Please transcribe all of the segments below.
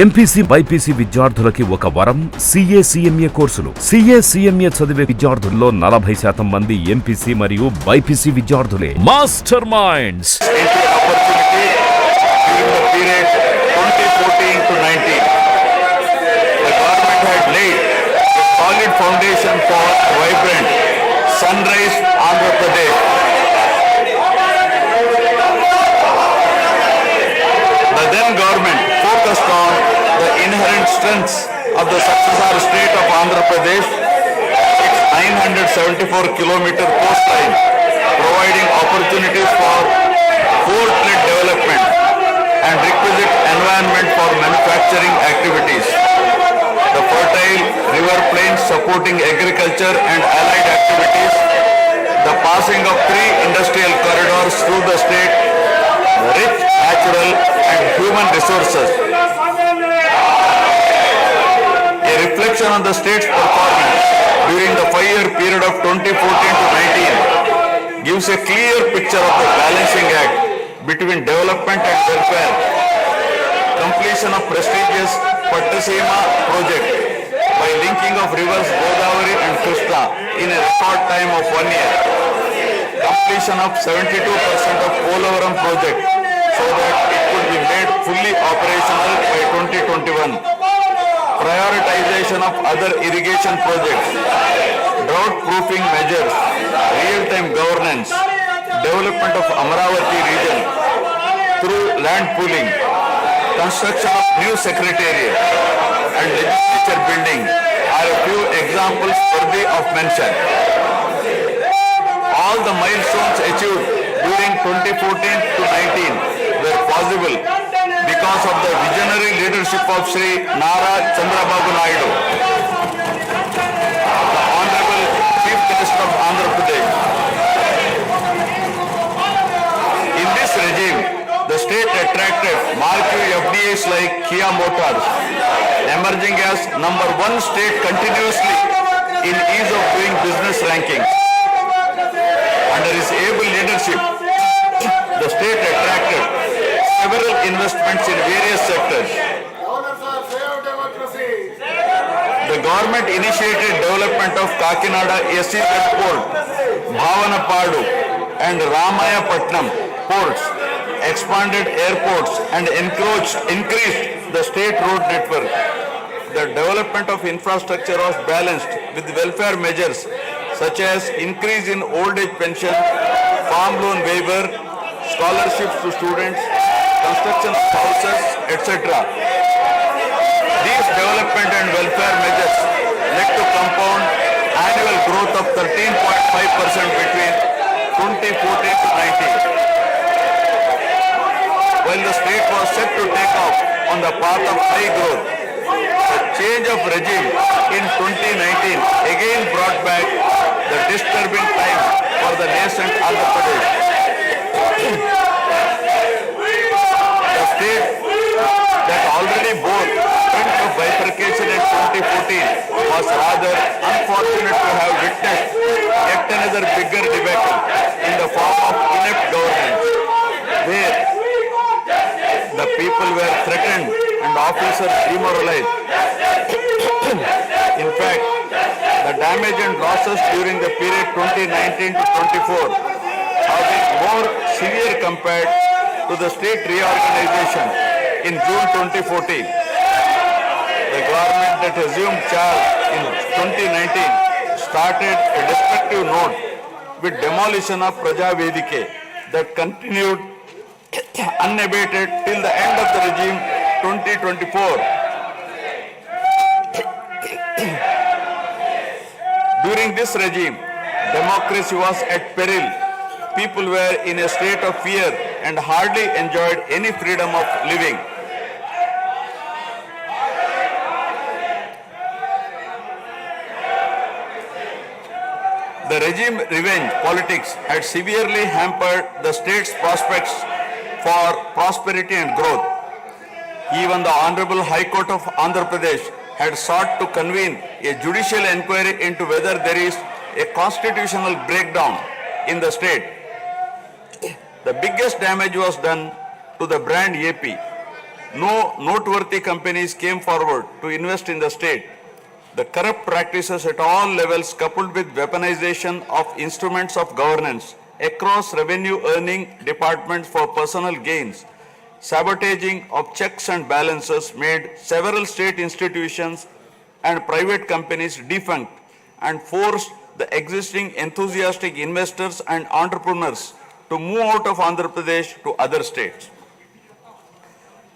MPC BiPC విద్యార్థులకి ఒక వరం సీఏ సీఎంఏ కోర్సులు. సీఏ సీఎంఏ చదివే విద్యార్థుల్లో 40% మంది ఎంపీసీ మరియు బైపీసీ విద్యార్థులే. Master minds. On the inherent strengths of the successor state of Andhra Pradesh, its 974-kilometer coastline, providing opportunities for port-led development and requisite environment for manufacturing activities. The fertile river plains supporting agriculture and allied activities, the passing of 3 industrial corridors through the state, the rich natural and human resources. A reflection on the state's performance during the 5-year period of 2014 to 19 gives a clear picture of the balancing act between development and welfare. Completion of prestigious Pattasima project by linking of rivers Godavari and Krishna in a record time of 1 year. Completion of 72% of Polavaram project so that it could be made fully operational by 2021. Prioritization of other irrigation projects, drought proofing measures, real-time governance, development of Amaravati region through land pooling, construction of new secretariat and legislature building are a few examples worthy of mention. All the milestones achieved during 2014 to 19 were possible because of the visionary leadership of Sri Nara Chandrababu Naidu, the Honorable Chief Minister of Andhra Pradesh. In this regime, the state attracted marquee FDIs like Kia Motors, emerging as #1 state continuously in ease of doing business rankings. Under his able leadership, the state attracted several investments in various sectors. The government initiated development of Kakinada SEZ port, Bhavanapadu and Ramayapatnam ports, expanded airports and increased the state road network. The development of infrastructure was balanced with welfare measures such as increase in old age pension, farm loan waiver, scholarships to students, construction of houses, etc. These development and welfare measures led to compound annual growth of 13.5% between 2014 to 19. While the state was set to take off on the path of high growth, the change of regime in 2019 again brought back the disturbing time for the nascent Andhra Pradesh. The state that already bore front of bifurcation in 2014 was rather unfortunate to have witnessed yet another bigger debacle in the form of inept governance, where the people were threatened and officers demoralized. In fact, the damage and losses during the period 2019 to 24 have been more severe compared to the state reorganization in June 2014. The government that assumed charge in 2019 started a destructive note with demolition of Praja Vedike that continued unabated till the end of the regime 2024. During this regime, democracy was at peril. People were in a state of fear and hardly enjoyed any freedom of living. The regime revenge politics had severely hampered the state's prospects for prosperity and growth. Even the Honorable High Court of Andhra Pradesh had sought to convene a judicial inquiry into whether there is a constitutional breakdown in the state. The biggest damage was done to the brand AP. No noteworthy companies came forward to invest in the state. The corrupt practices at all levels, coupled with weaponization of instruments of governance across revenue earning departments for personal gains, sabotaging of checks and balances made several state institutions and private companies defunct and forced the existing enthusiastic investors and entrepreneurs to move out of Andhra Pradesh to other states.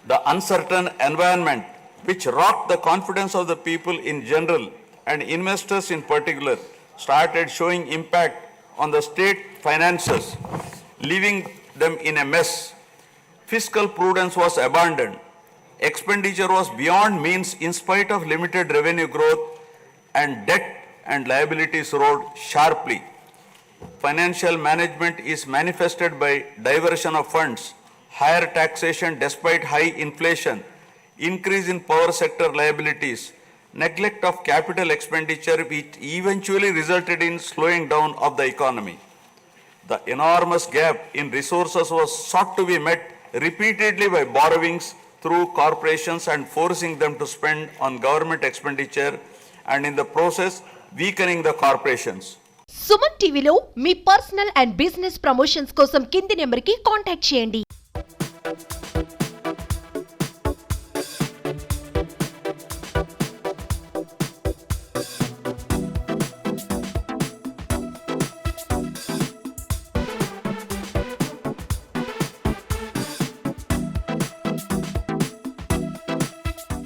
The uncertain environment which rocked the confidence of the people in general and investors in particular started showing impact on the state finances, leaving them in a mess. Fiscal prudence was abandoned. Expenditure was beyond means in spite of limited revenue growth, and debt and liabilities rose sharply. Financial management is manifested by diversion of funds, higher taxation despite high inflation, increase in power sector liabilities, neglect of capital expenditure which eventually resulted in slowing down of the economy. The enormous gap in resources was sought to be met repeatedly by borrowings through corporations and forcing them to spend on government expenditure, and in the process weakening the corporations. Suman టీవీలో మీ personal and business promotions కోసం కింది నెంబర్కి contact చేయండి.